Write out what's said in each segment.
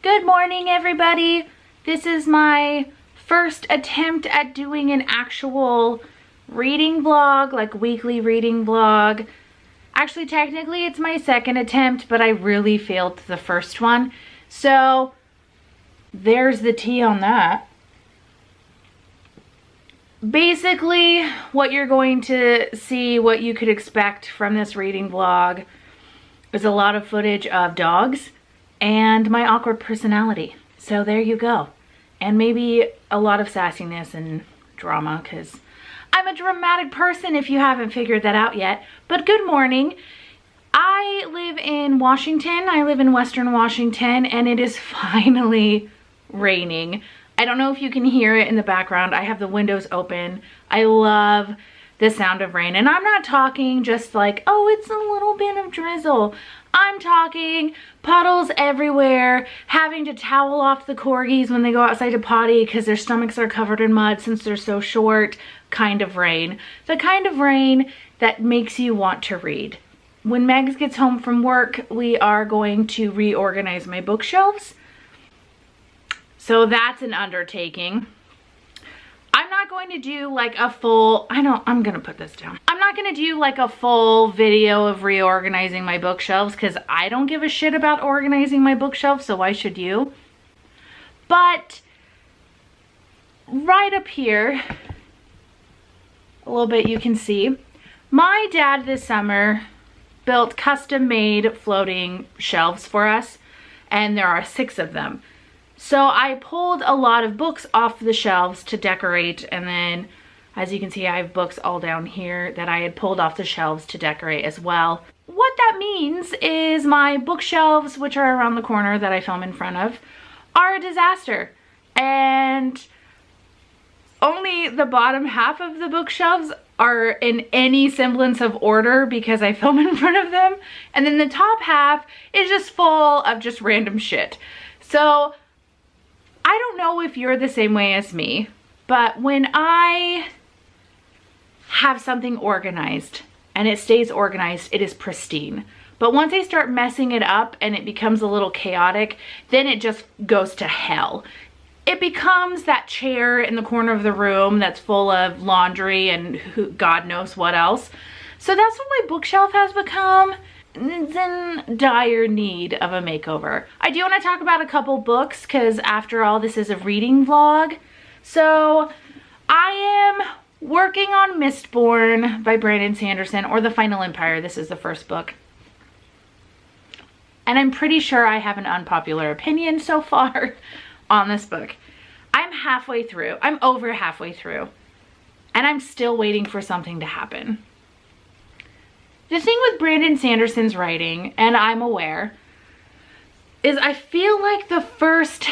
Good morning, everybody. This is my first attempt at doing an actual reading vlog, like weekly reading vlog. Actually, technically it's my second attempt, but I really failed the first one. So there's the tea on that. Basically, what you're going to see, what you could expect from this reading vlog, is a lot of footage of dogs and my awkward personality. So there you go. And maybe a lot of sassiness and drama, because I'm a dramatic person if you haven't figured that out yet. But good morning. I live in Washington. I live in Western Washington, and it is finally raining. I don't know if you can hear it in the background. I have the windows open. I love the sound of rain. And I'm not talking just like, oh, it's a little bit of drizzle. I'm talking puddles everywhere, having to towel off the corgis when they go outside to potty because their stomachs are covered in mud since they're so short kind of rain. The kind of rain that makes you want to read. When Megs gets home from work, we are going to reorganize my bookshelves. So that's an undertaking. I'm not going to do like a full, I'm gonna put this down. I'm not gonna do like a full video of reorganizing my bookshelves because I don't give a shit about organizing my bookshelves, so why should you? But right up here, a little bit you can see, my dad this summer built custom-made floating shelves for us, and there are 6 of them. So I pulled a lot of books off the shelves to decorate, and then as you can see I have books all down here that I had pulled off the shelves to decorate as well. What that means is my bookshelves, which are around the corner that I film in front of, are a disaster. And only the bottom half of the bookshelves are in any semblance of order because I film in front of them. And then the top half is just full of just random shit. So I don't know if you're the same way as me, but when I have something organized and it stays organized, it is pristine. But once I start messing it up and it becomes a little chaotic, then it just goes to hell. It becomes that chair in the corner of the room that's full of laundry and God knows what else. So that's what my bookshelf has become. It's in dire need of a makeover. I do want to talk about a couple books because after all, this is a reading vlog. So I am working on Mistborn by Brandon Sanderson, or The Final Empire. This is the first book. And I'm pretty sure I have an unpopular opinion so far on this book. I'm halfway through. I'm over halfway through. And I'm still waiting for something to happen. The thing with Brandon Sanderson's writing, and I'm aware, is I feel like the first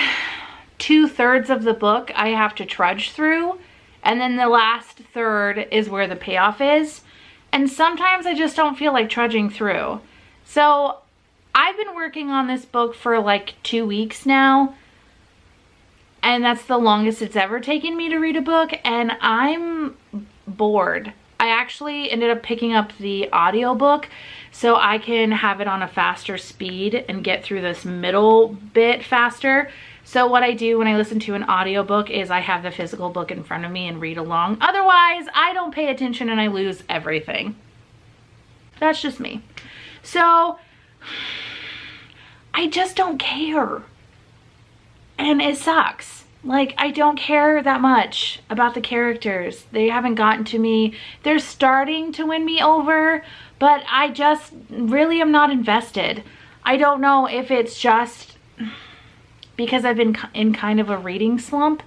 2/3 of the book I have to trudge through, and then the last third is where the payoff is. And sometimes I just don't feel like trudging through. So I've been working on this book for like 2 weeks now, and that's the longest it's ever taken me to read a book, and I'm bored. I actually ended up picking up the audiobook so I can have it on a faster speed and get through this middle bit faster. So what I do when I listen to an audiobook is I have the physical book in front of me and read along. Otherwise, I don't pay attention and I lose everything. That's just me. So I just don't care. And it sucks. Like, I don't care that much about the characters. They haven't gotten to me. They're starting to win me over, but I just really am not invested. I don't know if it's just because I've been in kind of a reading slump.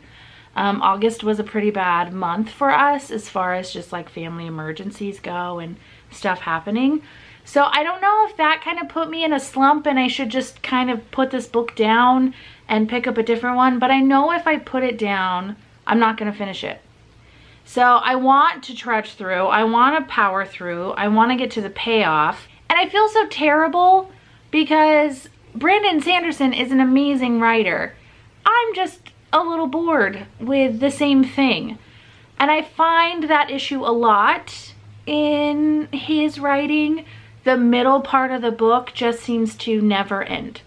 August was a pretty bad month for us as far as just like family emergencies go and stuff happening. So I don't know if that kind of put me in a slump and I should just kind of put this book down and pick up a different one. But I know if I put it down, I'm not going to finish it. So I want to trudge through. I want to power through. I want to get to the payoff. And I feel so terrible because Brandon Sanderson is an amazing writer. I'm just a little bored with the same thing. And I find that issue a lot in his writing. The middle part of the book just seems to never end.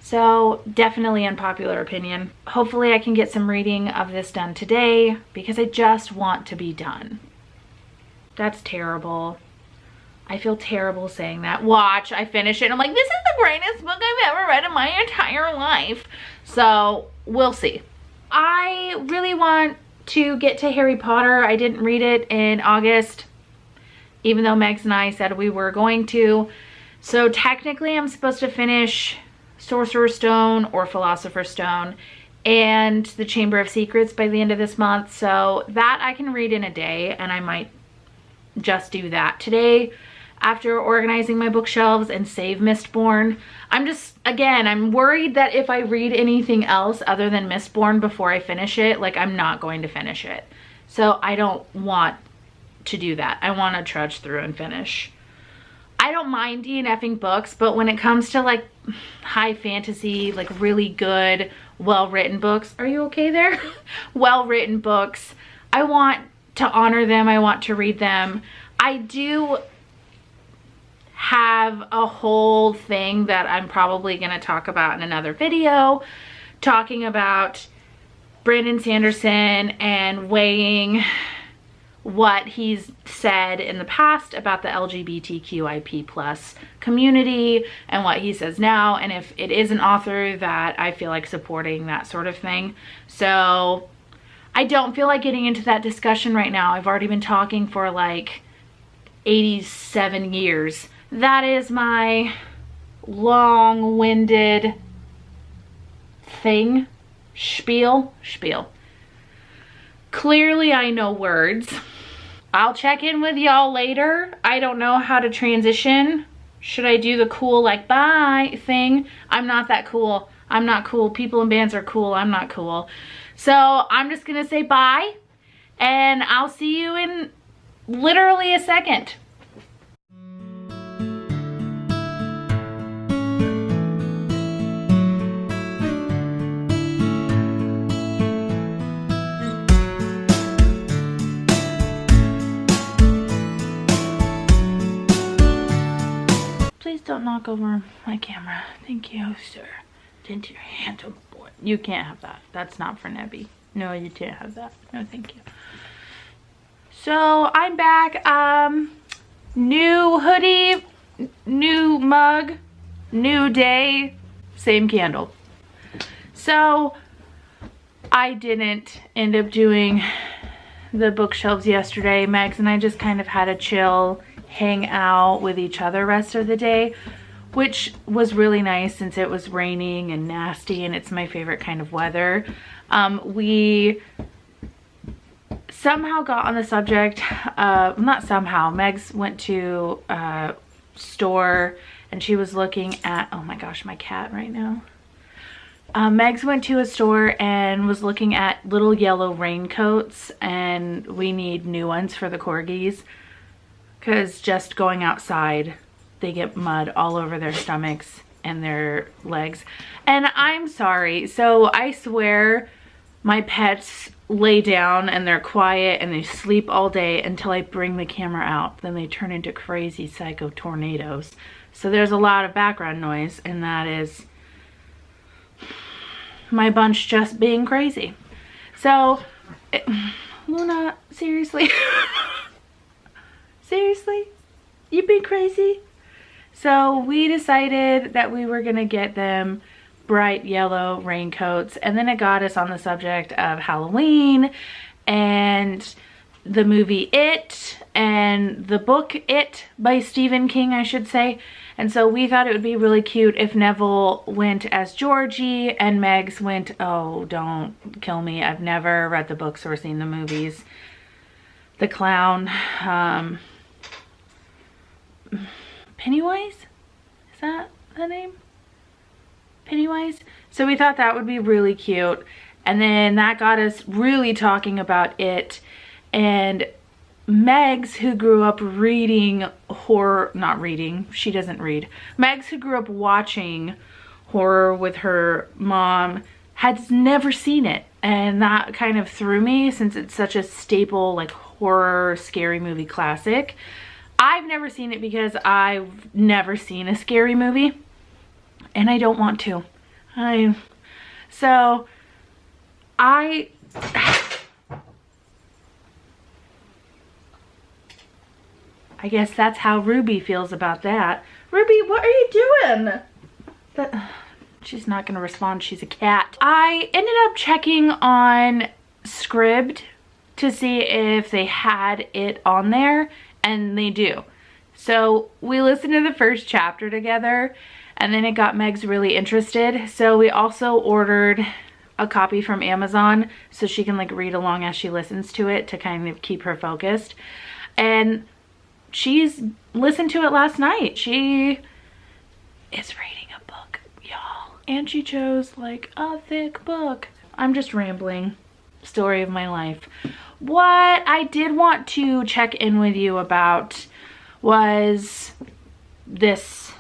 So definitely unpopular opinion. Hopefully I can get some reading of this done today because I just want to be done. That's terrible. I feel terrible saying that. Watch, I finish it and I'm like, this is the greatest book I've ever read in my entire life. So we'll see. I really want to get to Harry Potter. I didn't read it in August, even though Megs and I said we were going to. So technically I'm supposed to finish Sorcerer's Stone or Philosopher's Stone and the Chamber of Secrets by the end of this month. So that I can read in a day, and I might just do that today after organizing my bookshelves and save Mistborn. I'm worried that if I read anything else other than Mistborn before I finish it, like I'm not going to finish it. So I don't want to do that. I want to trudge through and finish. I don't mind DNFing books, but when it comes to like high fantasy, like really good, well-written books, are you okay there? Well-written books, I want to honor them. I want to read them. I do have a whole thing that I'm probably going to talk about in another video, talking about Brandon Sanderson and weighing what he's said in the past about the LGBTQIP plus community and what he says now, and if it is an author that I feel like supporting that sort of thing. So I don't feel like getting into that discussion right now. I've already been talking for like 87 years. That is my long-winded thing. Spiel. Clearly I know words. I'll check in with y'all later. I don't know how to transition. Should I do the cool like bye thing? I'm not that cool. I'm not cool. People in bands are cool. I'm not cool. So I'm just gonna say bye, and I'll see you in literally a second. Please don't knock over my camera. Thank you, sir. Didn't your hand on the board. You can't have that. That's not for Nebby. No, you can't have that. No, thank you. So I'm back. New hoodie, new mug, new day, same candle. So I didn't end up doing the bookshelves yesterday. Megs and I just kind of had a chill hang out with each other rest of the day, which was really nice since it was raining and nasty and it's my favorite kind of weather. We somehow got on the subject, not somehow, Megs went to a store and she was looking at, oh my gosh, my cat right now. Megs went to a store and was looking at little yellow raincoats, and we need new ones for the corgis because just going outside they get mud all over their stomachs and their legs. And I'm sorry, so I swear my pets lay down and they're quiet and they sleep all day until I bring the camera out. Then they turn into crazy psycho tornadoes. So there's a lot of background noise, and that is my bunch just being crazy. So Luna, seriously? Seriously? You being crazy? So we decided that we were gonna get them bright yellow raincoats, and then it got us on the subject of Halloween and the movie It and the book It by Stephen King, I should say. And so we thought it would be really cute if Neville went as Georgie and Megs went, oh, don't kill me, I've never read the books or seen the movies, the clown, Pennywise? Is that the name? Pennywise? So we thought that would be really cute. And then that got us really talking about It. And Megs, who grew up reading horror, not reading, she doesn't read. Megs, who grew up watching horror with her mom, had never seen it. And that kind of threw me since it's such a staple, like horror, scary movie classic. I've never seen it because I've never seen a scary movie. And I don't want to. So I guess that's how Ruby feels about that. Ruby, what are you doing? She's not gonna respond, she's a cat. I ended up checking on Scribd to see if they had it on there, and they do. So we listened to the first chapter together, and then it got Megs really interested. So we also ordered a copy from Amazon so she can like read along as she listens to it to kind of keep her focused. And she's listened to it last night. She is reading a book, y'all. And she chose like a thick book. I'm just rambling. Story of my life. What I did want to check in with you about was this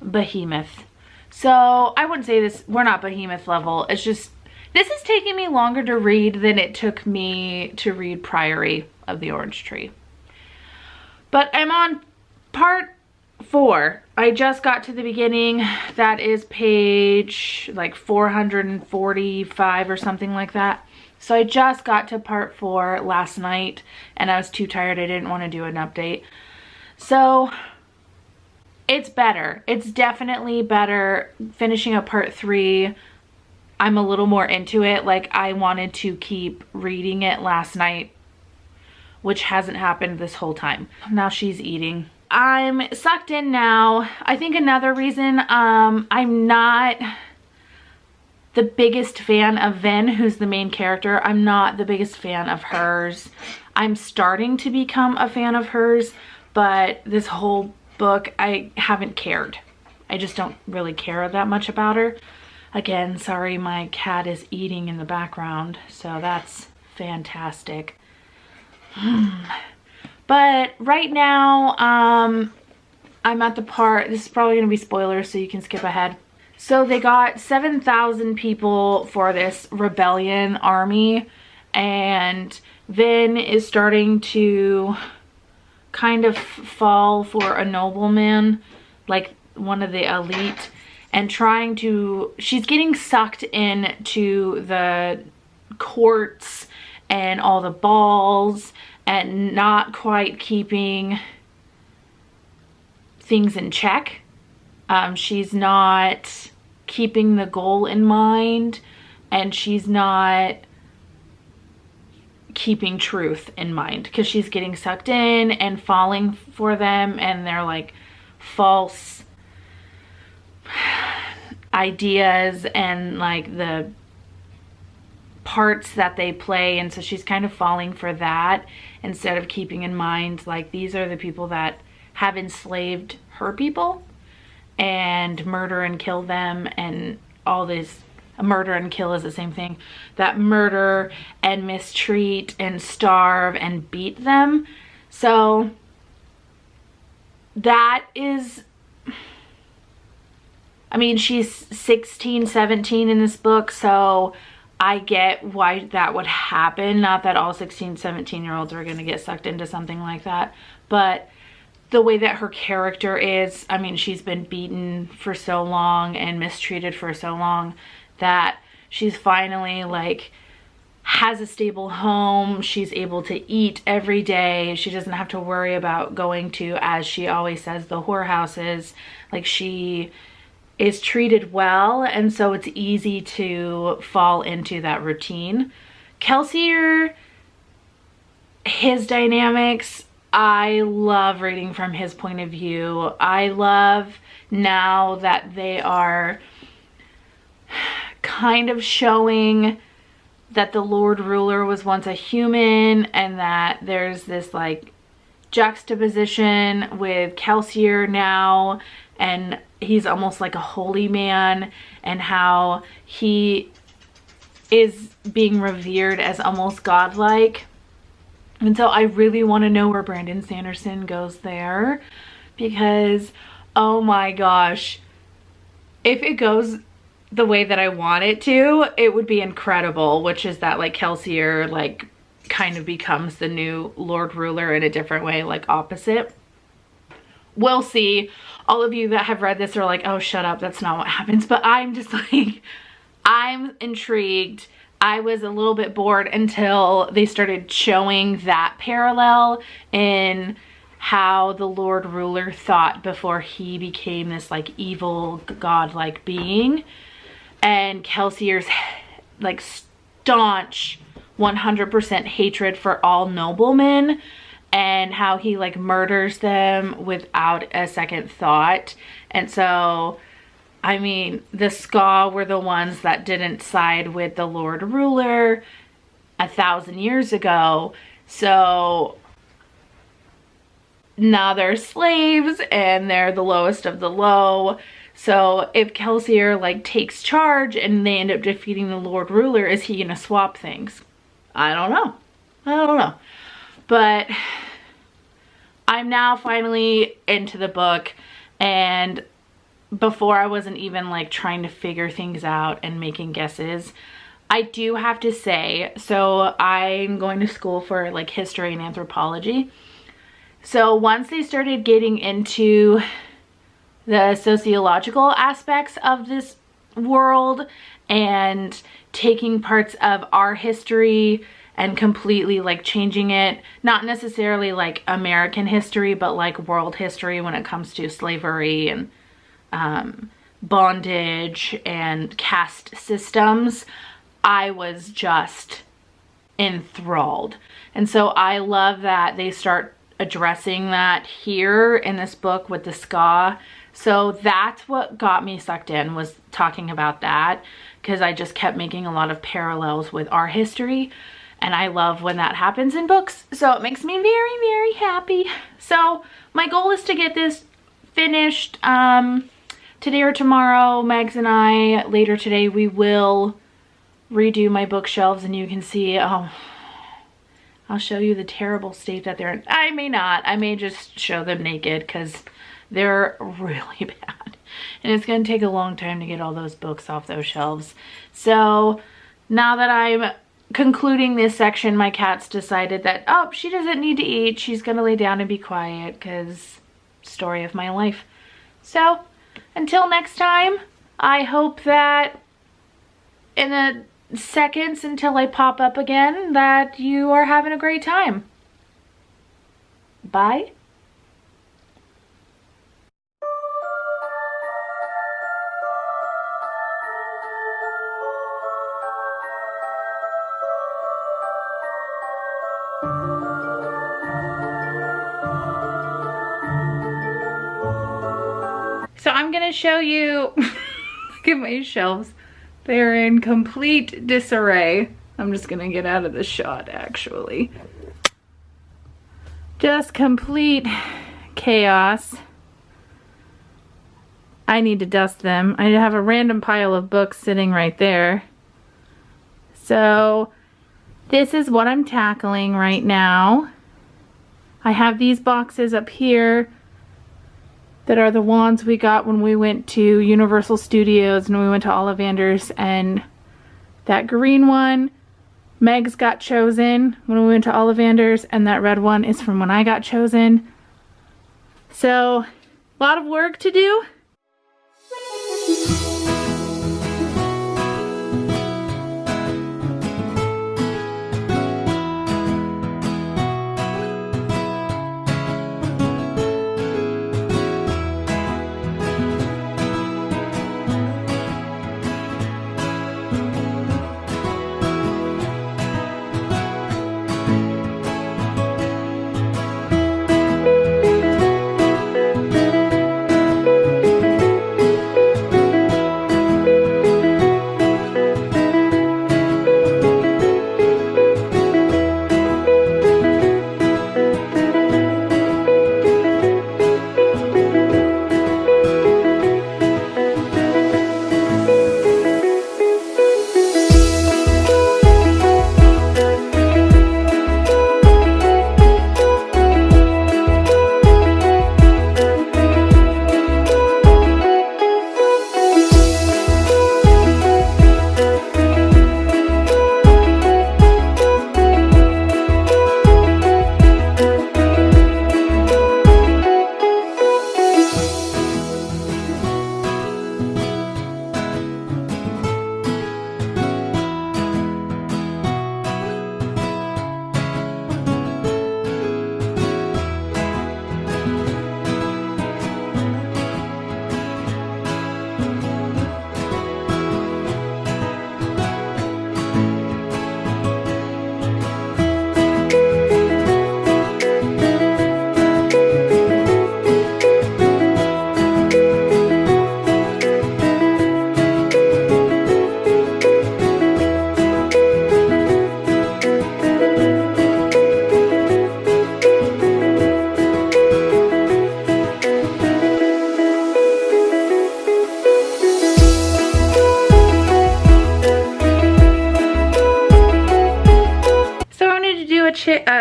behemoth. So I wouldn't say this, we're not behemoth level. It's just, this is taking me longer to read than it took me to read Priory of the Orange Tree. But I'm on part 4. I just got to the beginning. That is page like 445 or something like that. So I just got to part 4 last night and I was too tired. I didn't want to do an update. So it's better. It's definitely better. Finishing up part 3, I'm a little more into it. Like I wanted to keep reading it last night, which hasn't happened this whole time. Now she's eating. I'm sucked in now. I think another reason I'm not the biggest fan of Vin, who's the main character. I'm not the biggest fan of hers. I'm starting to become a fan of hers, but this whole book, I haven't cared. I just don't really care that much about her. Again, sorry, my cat is eating in the background, so that's fantastic. But right now, I'm at the part, this is probably going to be spoilers, so you can skip ahead. So they got 7,000 people for this rebellion army, and Vin is starting to kind of fall for a nobleman, like one of the elite, and trying to, she's getting sucked into the courts and all the balls and not quite keeping things in check. She's not keeping the goal in mind, and she's not keeping truth in mind because she's getting sucked in and falling for them, and they're like false ideas and like the parts that they play, and so she's kind of falling for that instead of keeping in mind like these are the people that have enslaved her people and murder and kill them, and all this murder and kill is the same thing, that murder and mistreat and starve and beat them. So that is, I mean, she's 16, 17 in this book, so I get why that would happen. Not that all 16, 17-year-olds are going to get sucked into something like that, but the way that her character is, I mean, she's been beaten for so long and mistreated for so long that she's finally like has a stable home. She's able to eat every day. She doesn't have to worry about going to, as she always says, the whorehouses. Like, she is treated well, and so it's easy to fall into that routine. Kelsier, his dynamics, I love reading from his point of view. I love now that they are kind of showing that the Lord Ruler was once a human, and that there's this like juxtaposition with Kelsier now, and he's almost like a holy man, and how he is being revered as almost godlike. And so I really want to know where Brandon Sanderson goes there, because oh my gosh, if it goes the way that I want it to, it would be incredible, which is that like Kelsier like kind of becomes the new Lord Ruler in a different way, like opposite. we'll see. All of you that have read this are like, oh, shut up, that's not what happens. But I'm just like, I'm intrigued. I was a little bit bored until they started showing that parallel in how the Lord Ruler thought before he became this like evil godlike being, and Kelsier's like staunch 100% hatred for all noblemen, and how he like murders them without a second thought. And so, I mean, the Ska were the ones that didn't side with the Lord Ruler 1,000 years ago. So now they're slaves and they're the lowest of the low. So if Kelsier like takes charge and they end up defeating the Lord Ruler, is he gonna swap things? I don't know. I don't know. But I'm now finally into the book, and before I wasn't even like trying to figure things out and making guesses. I do have to say, so I'm going to school for like history and anthropology. So once they started getting into the sociological aspects of this world and taking parts of our history and completely like changing it, not necessarily like American history, but like world history when it comes to slavery and bondage and caste systems, I was just enthralled. And so I love that they start addressing that here in this book with the Ska. So that's what got me sucked in, was talking about that, because I just kept making a lot of parallels with our history, and I love when that happens in books. So it makes me very, very happy. So my goal is to get this finished today or tomorrow. Megs and I, later today, we will redo my bookshelves, and you can see, I'll show you the terrible state that they're in. I may not. I may just show them naked because they're really bad. And it's going to take a long time to get all those books off those shelves. So now that I'm concluding this section, my cat's decided that, oh, she doesn't need to eat. She's going to lay down and be quiet because story of my life. So until next time, I hope that in the seconds until I pop up again that you are having a great time. Bye. So I'm gonna show you, look at my shelves. They're in complete disarray. I'm just gonna get out of the shot actually. Just complete chaos. I need to dust them. I have a random pile of books sitting right there. So this is what I'm tackling right now. I have these boxes up here that are the wands we got when we went to Universal Studios and we went to Ollivander's, and that green one, Meg's got chosen when we went to Ollivander's, and that red one is from when I got chosen. So, a lot of work to do.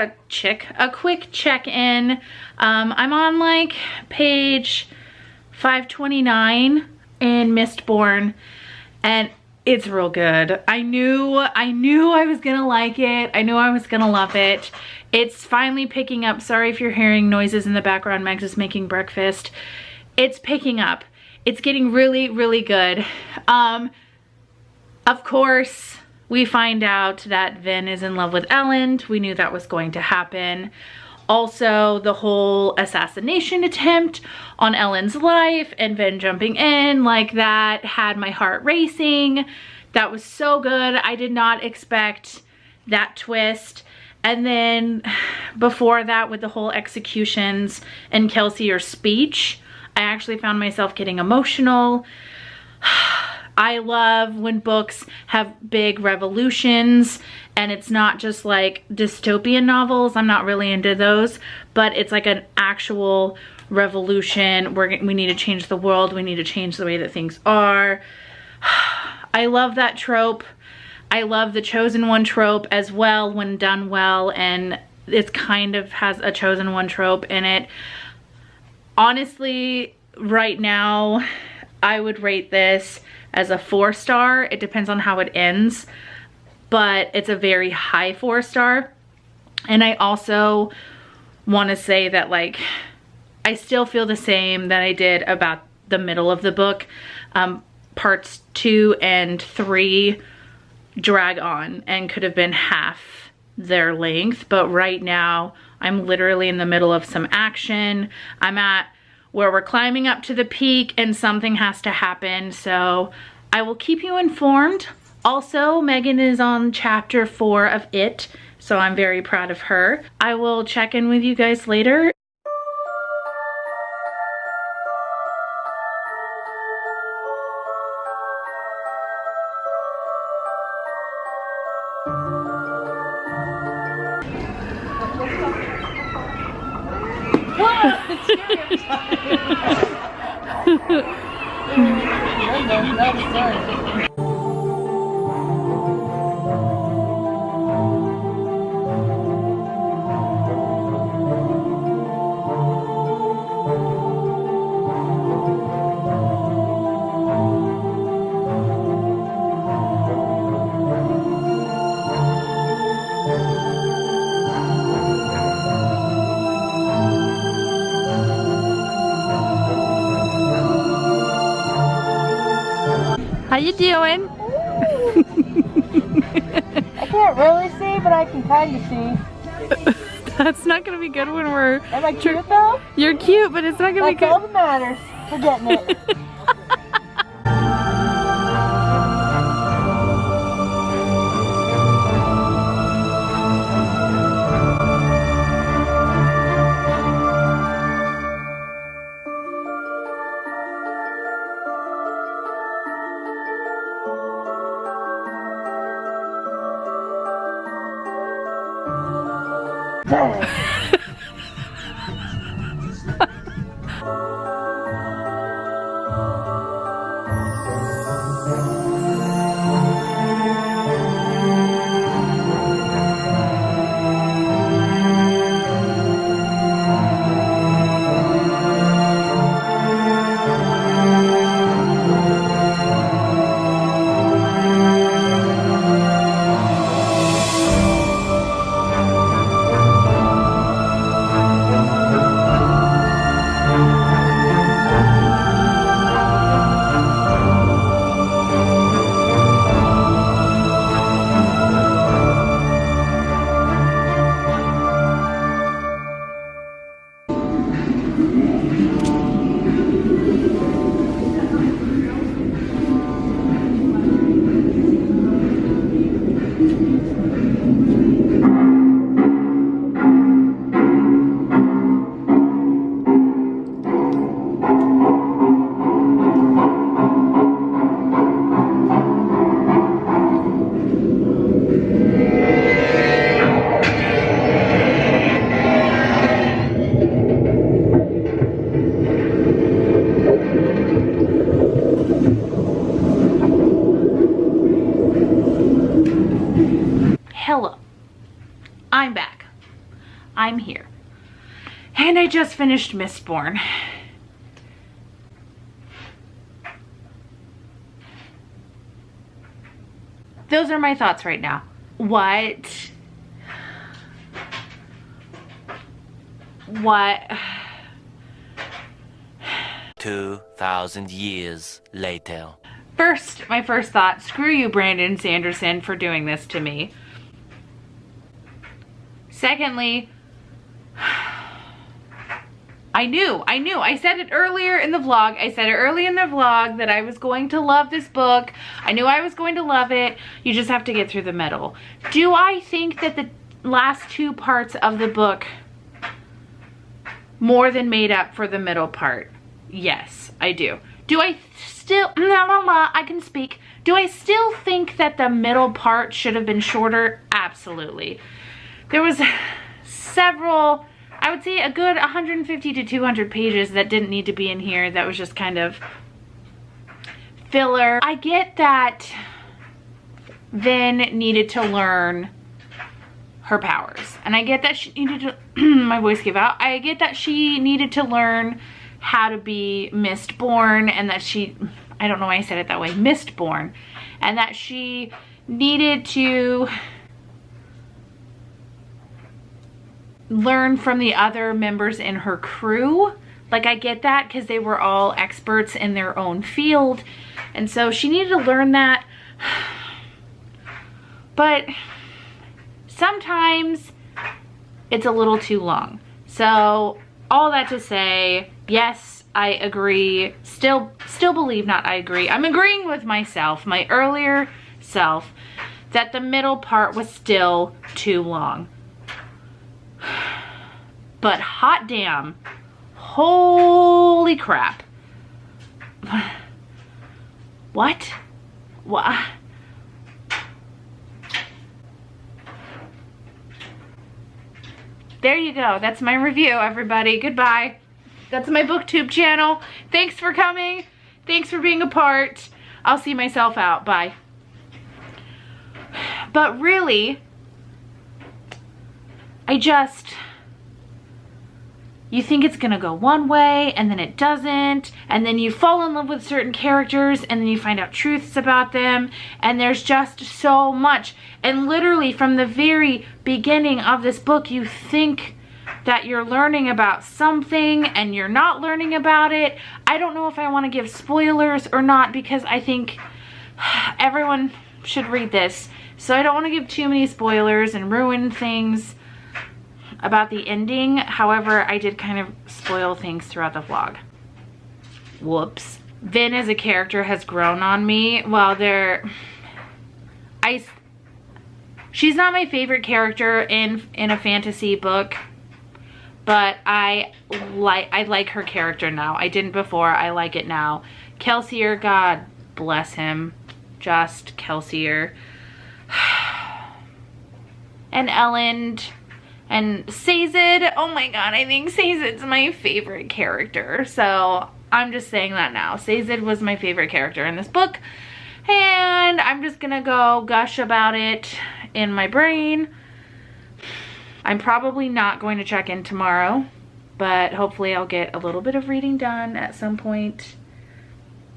a quick check-in. I'm on like page 529 in Mistborn, and it's real good. I knew I was gonna like it. I knew I was gonna love it. It's finally picking up. Sorry if you're hearing noises in the background. Megs is making breakfast. It's picking up. It's getting really, really good. Of course, we find out that Vin is in love with Ellen. We knew that was going to happen. Also, the whole assassination attempt on Ellen's life and Vin jumping in like that had my heart racing. That was so good. I did not expect that twist. And then before that, with the whole executions and Kelsier's speech, I actually found myself getting emotional. I love when books have big revolutions and it's not just like dystopian novels. I'm not really into those, but it's like an actual revolution. We need to change the world. We need to change the way that things are. I love that trope. I love the chosen one trope as well when done well, and it kind of has a chosen one trope in it. Honestly, right now, I would rate this as a 4-star. It depends on how it ends, but it's a very high 4-star. And I also want to say that, like, I still feel the same that I did about the middle of the book. Parts 2 and 3 drag on and could have been half their length, but right now I'm literally in the middle of some action. I'm at where we're climbing up to the peak and something has to happen, so I will keep you informed. Also, Megan is on chapter 4 of It, so I'm very proud of her. I will check in with you guys later. How you doing? I can't really see, but I can kind of see. That's not gonna be good when we're... Am I cute though? You're cute, but it's not gonna be That's all good. that matters. We're getting it. Hello, I'm back. I'm here. And I just finished Mistborn. Those are my thoughts right now. What? 2,000 years later. First, my first thought, screw you, Brandon Sanderson, for doing this to me. Secondly, I knew. I said it earlier in the vlog. I said it early in the vlog that I was going to love this book. I knew I was going to love it. You just have to get through the middle. Do I think that the last two parts of the book more than made up for the middle part? Yes, I do. Do I still, I can speak. Do I still think that the middle part should have been shorter? Absolutely. There was several, I would say a good 150 to 200 pages that didn't need to be in here. That was just kind of filler. I get that Vin needed to learn her powers. And I get that she needed to, my voice gave out. I get that she needed to learn how to be Mistborn, and that she, I don't know why I said it that way, Mistborn. And that she needed to learn from the other members in her crew. Like, I get that because they were all experts in their own field. And so she needed to learn that. But sometimes it's a little too long. So all that to say, yes, I agree. Still believe, not I agree. I'm agreeing with myself, my earlier self, that the middle part was still too long. But hot damn, holy crap. What? There you go. That's my review, everybody. Goodbye. That's my booktube channel. Thanks for coming. Thanks for being a part. I'll see myself out. Bye. But really, you think it's gonna go one way and then it doesn't, and then you fall in love with certain characters and then you find out truths about them, and there's just so much. And literally from the very beginning of this book, you think that you're learning about something and you're not learning about it. I don't know if I want to give spoilers or not, because I think everyone should read this. So I don't want to give too many spoilers and ruin things about the ending. However, I did kind of spoil things throughout the vlog. Whoops. Vin as a character has grown on me. Well, she's not my favorite character in a fantasy book, but I like her character now. I didn't before, I like it now. Kelsier, God bless him. Just Kelsier. And Elend. And Sazed, oh my god, I think Sazed's my favorite character. So I'm just saying that now. Sazed was my favorite character in this book. And I'm just gonna go gush about it in my brain. I'm probably not going to check in tomorrow, but hopefully I'll get a little bit of reading done at some point.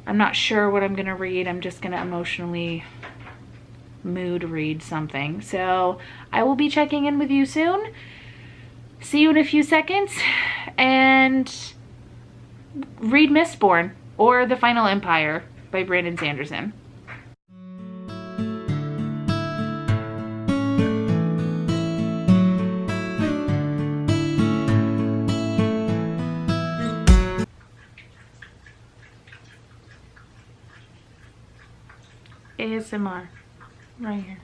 I'm not sure what I'm gonna read. I'm just gonna emotionally mood read something. So I will be checking in with you soon. See you in a few seconds, and read Mistborn or The Final Empire by Brandon Sanderson. ASMR. Right here.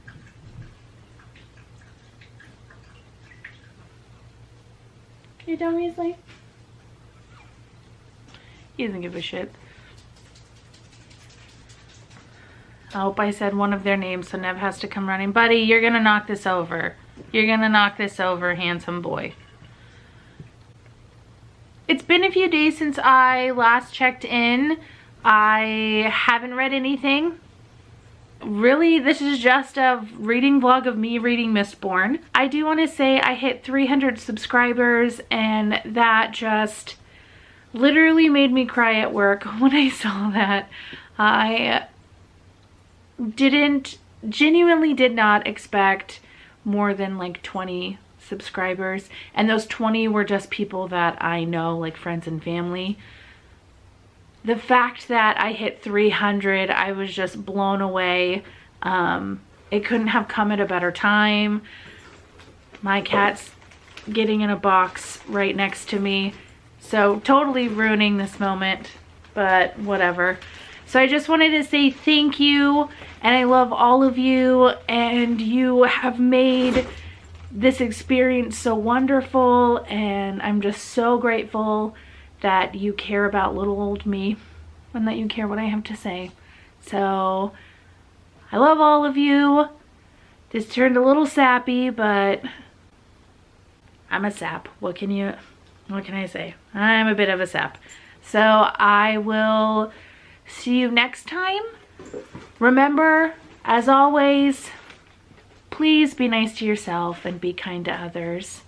Can you tell me his name? He doesn't give a shit. I hope I said one of their names so Nev has to come running. Buddy, you're gonna knock this over. You're gonna knock this over, handsome boy. It's been a few days since I last checked in. I haven't read anything. really, this is just a reading vlog of me reading Mistborn. I do want to say I hit 300 subscribers, and that just literally made me cry at work when I saw that. I genuinely did not expect more than like 20 subscribers, and those 20 were just people that I know, like friends and family. The fact that I hit 300, I was just blown away. It couldn't have come at a better time. My cat's getting in a box right next to me, so totally ruining this moment, but whatever. So I just wanted to say thank you, and I love all of you, and you have made this experience so wonderful, and I'm just so grateful that you care about little old me and that you care what I have to say. So I love all of you. This turned a little sappy, but I'm a sap. What can I say? I'm a bit of a sap. So I will see you next time. Remember, as always, please be nice to yourself and be kind to others.